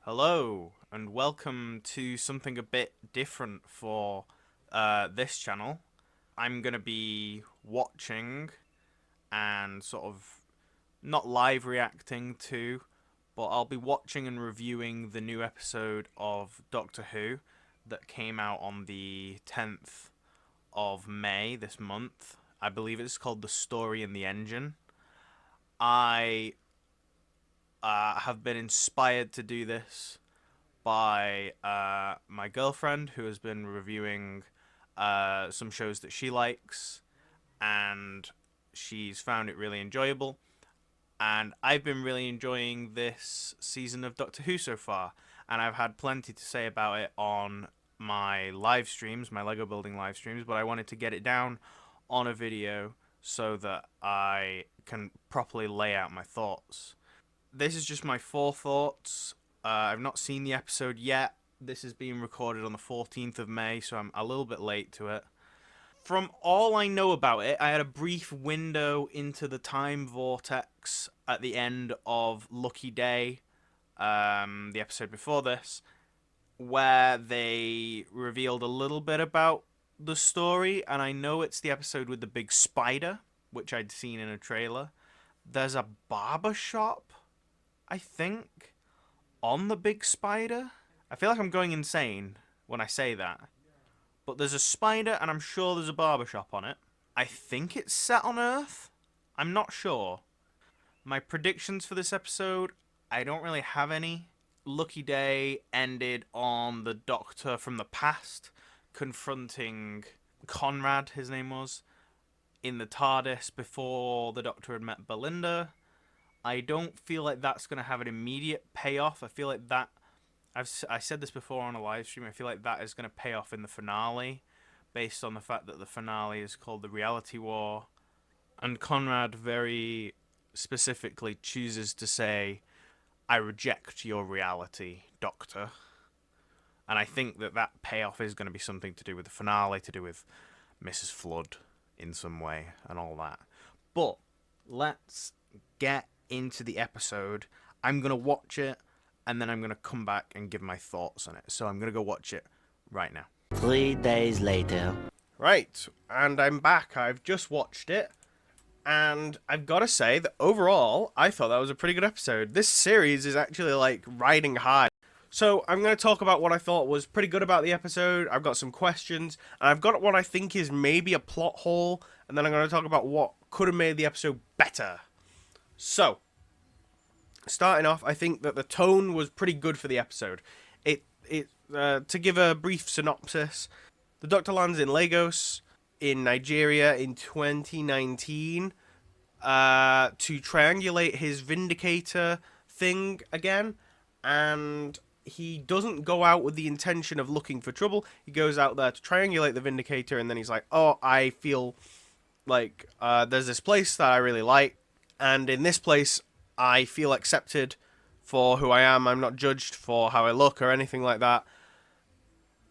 Hello, and welcome to something a bit different for this channel. I'm going to be watching and sort of not live reacting to, but I'll be watching and reviewing the new episode of Doctor Who that came out on the 10th of May this month. I believe it's called The Story in the Engine. I have been inspired to do this by my girlfriend, who has been reviewing some shows that she likes, and she's found it really enjoyable. And I've been really enjoying this season of Doctor Who so far, and I've had plenty to say about it on my live streams, my Lego building live streams, but I wanted to get it down on a video so that I can properly lay out my thoughts. This is just my thoughts. I've not seen the episode yet. This is being recorded on the 14th of May, so I'm a little bit late to it. From all I know about it, I had a brief window into the time vortex at the end of Lucky Day, the episode before this, where they revealed a little bit about the story, and I know it's the episode with the big spider, which I'd seen in a trailer. There's a barber shop, I think, on the big spider. I feel like I'm going insane when I say that. But there's a spider, and I'm sure there's a barbershop on it. I think it's set on Earth. I'm not sure. My predictions for this episode, I don't really have any. Lucky Day ended on the Doctor from the past confronting Conrad, his name was, in the TARDIS before the Doctor had met Belinda. I don't feel like that's going to have an immediate payoff. I feel like that, I said this before on a live stream, I feel like that is going to pay off in the finale, based on the fact that the finale is called The Reality War. And Conrad very specifically chooses to say, "I reject your reality, Doctor." And I think that that payoff is going to be something to do with the finale, to do with Mrs. Flood in some way, and all that. But let's get into the episode. I'm going to watch it, and then I'm going to come back and give my thoughts on it. So I'm going to go watch it right now. 3 days later. Right, and I'm back. I've just watched it, and I've got to say that overall, I thought that was a pretty good episode. This series is actually, like, riding high. So I'm going to talk about what I thought was pretty good about the episode. I've got some questions, and I've got what I think is maybe a plot hole, and then I'm going to talk about what could have made the episode better. So, starting off, I think that the tone was pretty good for the episode. To give a brief synopsis, the Doctor lands in Lagos, in Nigeria, in 2019, to triangulate his Vindicator thing again, and he doesn't go out with the intention of looking for trouble. He goes out there to triangulate the Vindicator, and then he's like, oh, I feel like there's this place that I really like, and in this place, I feel accepted for who I am. I'm not judged for how I look or anything like that.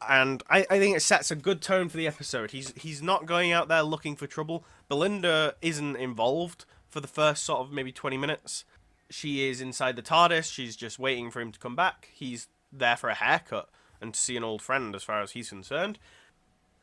And I think it sets a good tone for the episode. He's not going out there looking for trouble. Belinda isn't involved for the first sort of maybe 20 minutes. She is inside the TARDIS. She's just waiting for him to come back. He's there for a haircut and to see an old friend as far as he's concerned.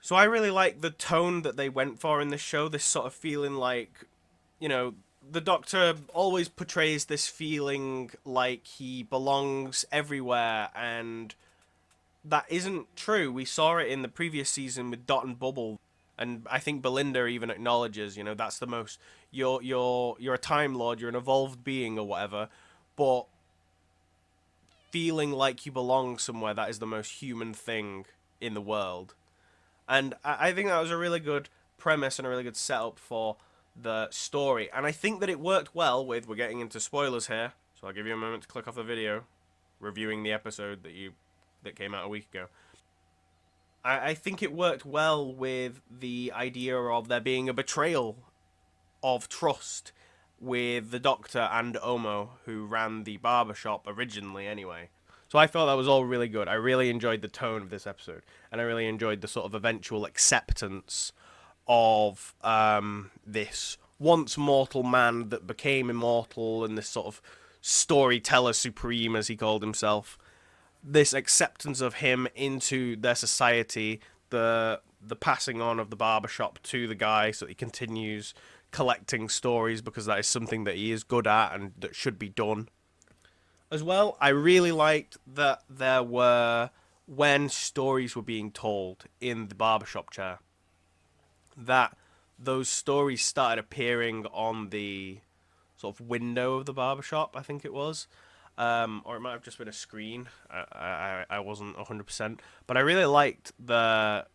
So I really like the tone that they went for in this show. This sort of feeling like, you know, the Doctor always portrays this feeling like he belongs everywhere, and that isn't true. We saw it in the previous season with Dot and Bubble, and I think Belinda even acknowledges, you know, that's the most, you're a Time Lord, you're an evolved being or whatever, but feeling like you belong somewhere, that is the most human thing in the world. And I think that was a really good premise and a really good setup for the story, and I think that it worked well with, we're getting into spoilers here, so I'll give you a moment to click off the video, reviewing the episode that came out a week ago. I think it worked well with the idea of there being a betrayal of trust with the Doctor and Omo, who ran the barbershop originally anyway. So I felt that was all really good. I really enjoyed the tone of this episode, and I really enjoyed the sort of eventual acceptance of this once mortal man that became immortal, and this sort of storyteller supreme, as he called himself. this acceptance of him into their society, the passing on of the barbershop to the guy so that he continues collecting stories because that is something that he is good at and that should be done. As well, I really liked that there were, when stories were being told in the barbershop chair, that those stories started appearing on the sort of window of the barbershop, I think it was. Or it might have just been a screen. I wasn't 100%. But I really liked the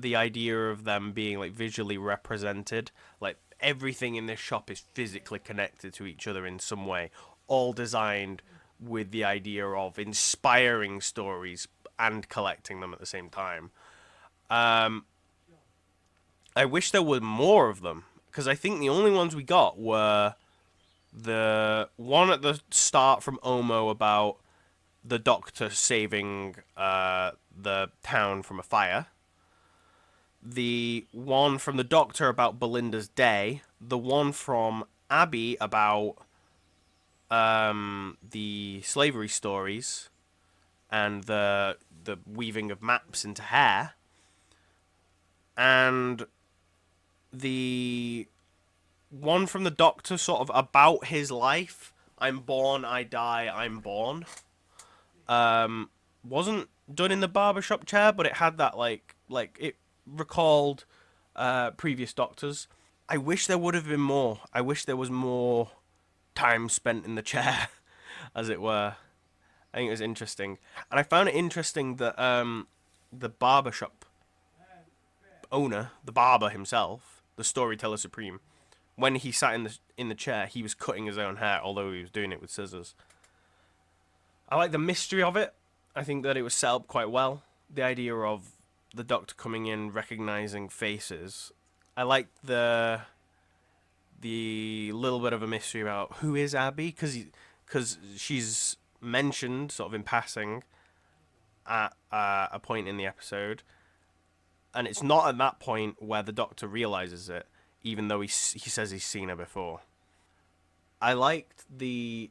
idea of them being like visually represented. Like everything in this shop is physically connected to each other in some way, all designed with the idea of inspiring stories and collecting them at the same time. Um, I wish there were more of them because I think the only ones we got were the one at the start from Omo about the doctor saving the town from a fire, the one from the doctor about Belinda's day, the one from Abby about the slavery stories and the weaving of maps into hair, and the one from the doctor sort of about his life. I'm born, I die, I'm born. Wasn't done in the barbershop chair, but it had that like it recalled previous doctors. I wish there would have been more. I wish there was more time spent in the chair, as it were. I think it was interesting, and I found it interesting that the barbershop owner, the barber himself, the storyteller supreme, when he sat in the chair, he was cutting his own hair, although he was doing it with scissors. I like the mystery of it. I think that it was set up quite well. The idea of the doctor coming in, recognizing faces. I like the little bit of a mystery about who is Abby, because she's mentioned sort of in passing at a point in the episode, and it's not at that point where the doctor realizes it, even though he says he's seen her before. I liked the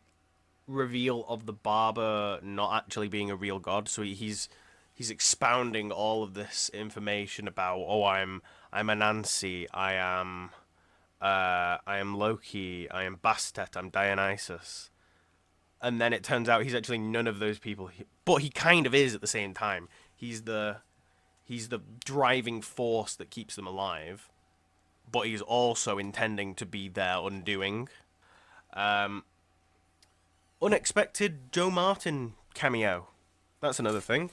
reveal of the barber not actually being a real god, so he's expounding all of this information about, oh, I'm Anansi, I am Loki, I am Bastet, I'm Dionysus, and then it turns out he's actually none of those people, but he kind of is at the same time. He's the driving force that keeps them alive, but he's also intending to be their undoing. Um, Unexpected Joe Martin cameo. That's another thing.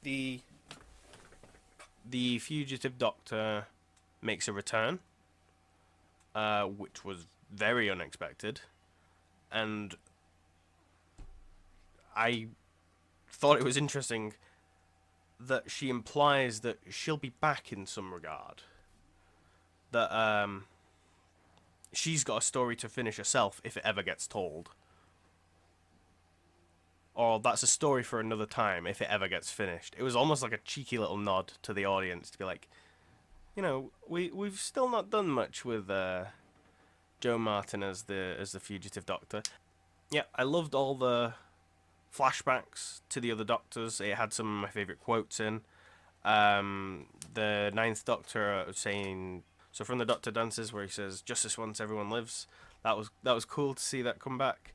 The fugitive doctor makes a return, which was very unexpected, and I thought it was interesting that she implies that she'll be back in some regard. That she's got a story to finish herself if it ever gets told. Or that's a story for another time if it ever gets finished. It was almost like a cheeky little nod to the audience to be like, you know, we've still not done much with Joe Martin as the fugitive doctor. Yeah, I loved all the flashbacks to the other doctors. It had some of my favourite quotes in. The Ninth Doctor saying, so from the Doctor Dances, where he says, "Justice once, everyone lives." That was cool to see that come back.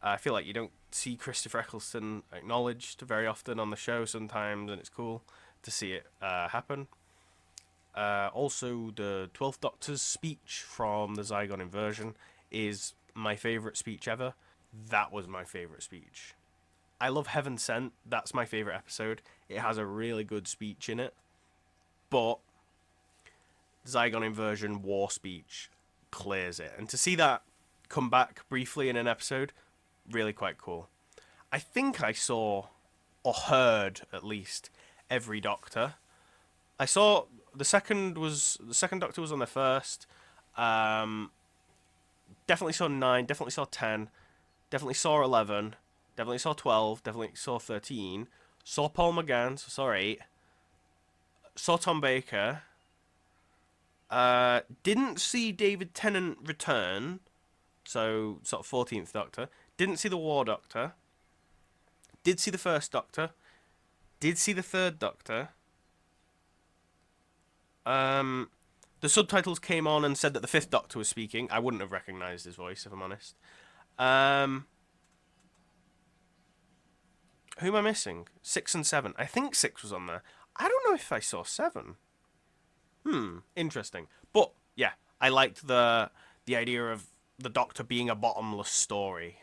I feel like you don't see Christopher Eccleston acknowledged very often on the show sometimes, and it's cool to see it happen. Also, the 12th Doctor's speech from the Zygon inversion is my favourite speech ever. That was my favourite speech. I love Heaven Sent. That's my favourite episode. It has a really good speech in it. But Zygon inversion war speech clears it. And to see that come back briefly in an episode, really quite cool. I think I saw, or heard at least, every Doctor. I saw the second Doctor was on the first. Definitely saw 9. Definitely saw 10. Definitely saw 11. Definitely saw 12. Definitely saw 13. Saw Paul McGann. So saw 8. Saw Tom Baker. Didn't see David Tennant return. So sort of 14th Doctor. Didn't see the War Doctor. Did see the First Doctor. Did see the Third Doctor. The subtitles came on and said that the Fifth Doctor was speaking. I wouldn't have recognised his voice, if I'm honest. Who am I missing? 6 and 7. I think 6 was on there. I don't know if I saw 7. Interesting. But yeah, I liked the idea of the Doctor being a bottomless story.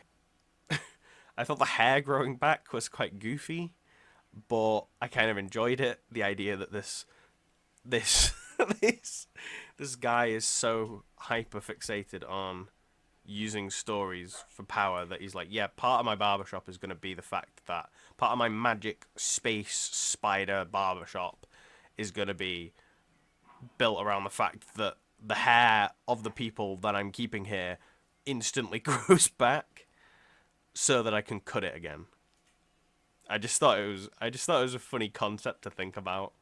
I thought the hair growing back was quite goofy, but I kind of enjoyed it. The idea that this this guy is so hyper fixated on using stories for power that he's like, yeah, part of my barbershop is going to be the fact that part of my magic space spider barbershop is going to be built around the fact that the hair of the people that I'm keeping here instantly grows back so that I can cut it again. I just thought it was a funny concept to think about.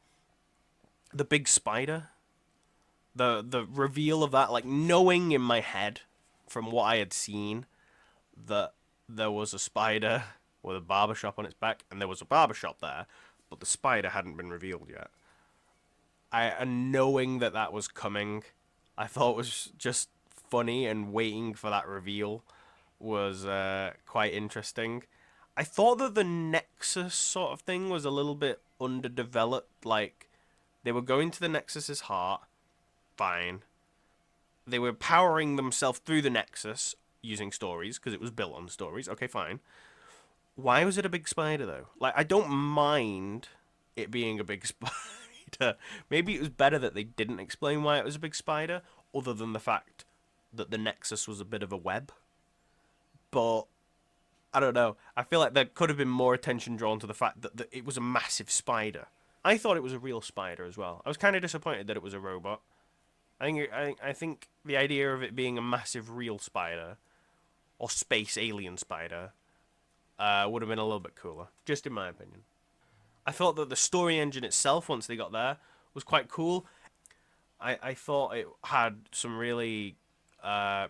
The big spider, the reveal of that, like knowing in my head from what I had seen that there was a spider with a barbershop on its back, and there was a barbershop there, but the spider hadn't been revealed yet. And knowing that that was coming, I thought was just funny, and waiting for that reveal was quite interesting. I thought that the Nexus sort of thing was a little bit underdeveloped. Like, they were going to the Nexus's heart, fine. They were powering themselves through the Nexus using stories, because it was built on stories. Okay, fine. Why was it a big spider, though? Like, I don't mind it being a big spider. Maybe it was better that they didn't explain why it was a big spider, other than the fact that the Nexus was a bit of a web. But I don't know. I feel like there could have been more attention drawn to the fact that it was a massive spider. I thought it was a real spider as well. I was kind of disappointed that it was a robot. I think the idea of it being a massive real spider, or space alien spider, would have been a little bit cooler, just in my opinion. I thought that the story engine itself, once they got there, was quite cool. I thought it had some really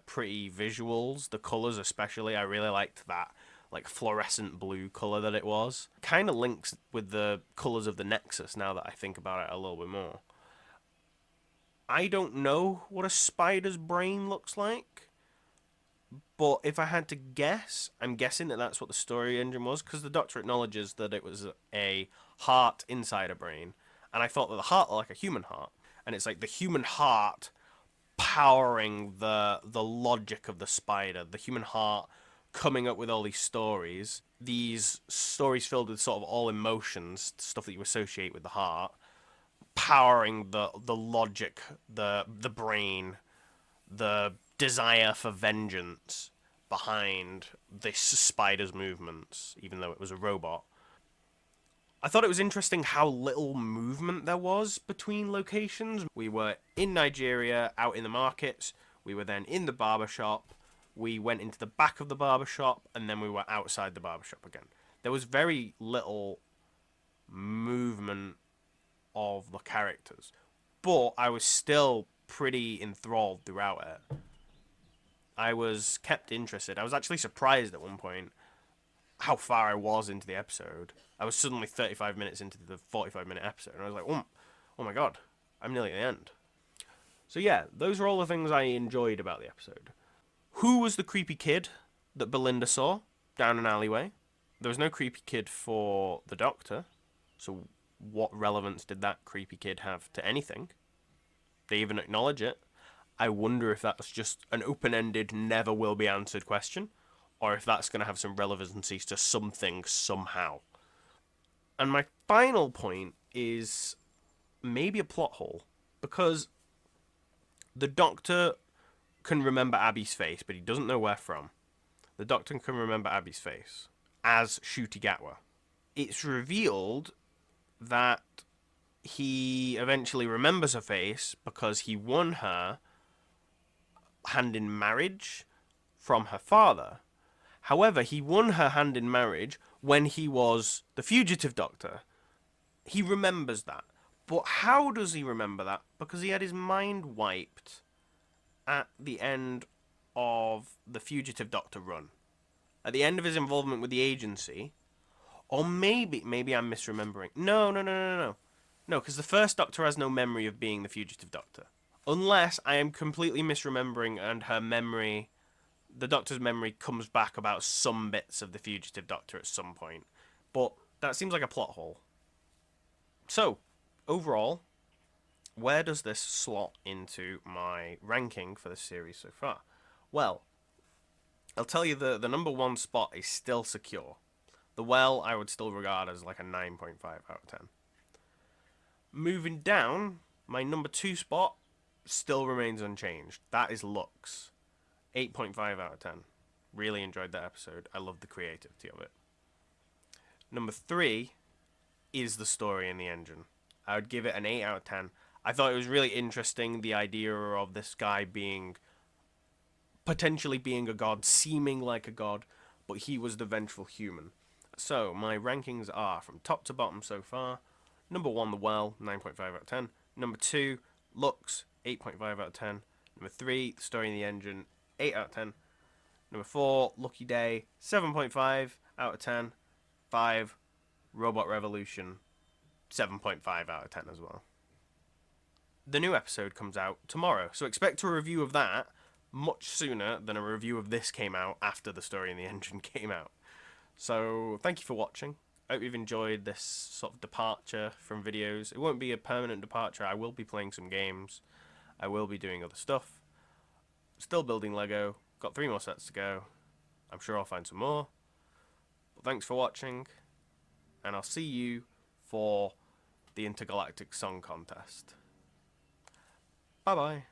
pretty visuals, the colours especially. I really liked that like fluorescent blue colour that it was. Kind of links with the colours of the Nexus now that I think about it a little bit more. I don't know what a spider's brain looks like, but if I had to guess, I'm guessing that that's what the story engine was, because the Doctor acknowledges that it was a heart inside a brain, and I thought that the heart looked like a human heart, and it's like the human heart powering the logic of the spider, the human heart coming up with all these stories filled with sort of all emotions, stuff that you associate with the heart, powering the logic, the brain, the desire for vengeance behind this spider's movements, even though it was a robot. I thought it was interesting how little movement there was between locations. We were in Nigeria, out in the markets. We were then in the barbershop. We went into the back of the barbershop, and then we were outside the barbershop again. There was very little movement of the characters, but I was still pretty enthralled throughout it. I was kept interested. I was actually surprised at one point how far I was into the episode. I was suddenly 35 minutes into the 45-minute episode, and I was like, oh my god, I'm nearly at the end. So yeah, those are all the things I enjoyed about the episode. Who was the creepy kid that Belinda saw down an alleyway? There was no creepy kid for the Doctor, so what relevance did that creepy kid have to anything? They even acknowledge it. I wonder if that's just an open-ended, never will be answered question, or if that's going to have some relevancy to something somehow. And my final point is maybe a plot hole, because the Doctor can remember Abby's face, but he doesn't know where from. The Doctor can remember Abby's face as Ncuti Gatwa. It's revealed that he eventually remembers her face because he won her hand in marriage from her father. However, he won her hand in marriage when he was the fugitive Doctor. He remembers that. But how does he remember that? Because he had his mind wiped at the end of the fugitive Doctor run. At the end of his involvement with the agency, or maybe I'm misremembering. No, because the first Doctor has no memory of being the fugitive Doctor. Unless I am completely misremembering and her memory, the Doctor's memory comes back about some bits of the fugitive Doctor at some point. But that seems like a plot hole. So, overall, where does this slot into my ranking for this series so far? Well, I'll tell you the number one spot is still secure. The Well I would still regard as like a 9.5 out of 10. Moving down, my number 2 spot still remains unchanged. That is Lux. 8.5 out of 10. Really enjoyed that episode. I love the creativity of it. Number 3 is the story in the engine. I would give it an 8 out of 10. I thought it was really interesting, the idea of this guy potentially being a god, seeming like a god, but he was the vengeful human. So, my rankings are from top to bottom so far. Number 1, The Well, 9.5 out of 10. Number 2, Lux, 8.5 out of 10. Number 3, The Story in the Engine, 8 out of 10. Number 4, Lucky Day, 7.5 out of 10. 5, Robot Revolution, 7.5 out of 10 as well. The new episode comes out tomorrow, so expect a review of that much sooner than a review of this came out after The Story in the Engine came out. So, thank you for watching. I hope you've enjoyed this sort of departure from videos. It won't be a permanent departure. I will be playing some games. I will be doing other stuff. Still building Lego. Got 3 more sets to go. I'm sure I'll find some more. But thanks for watching. And I'll see you for the Intergalactic Song Contest. Bye-bye.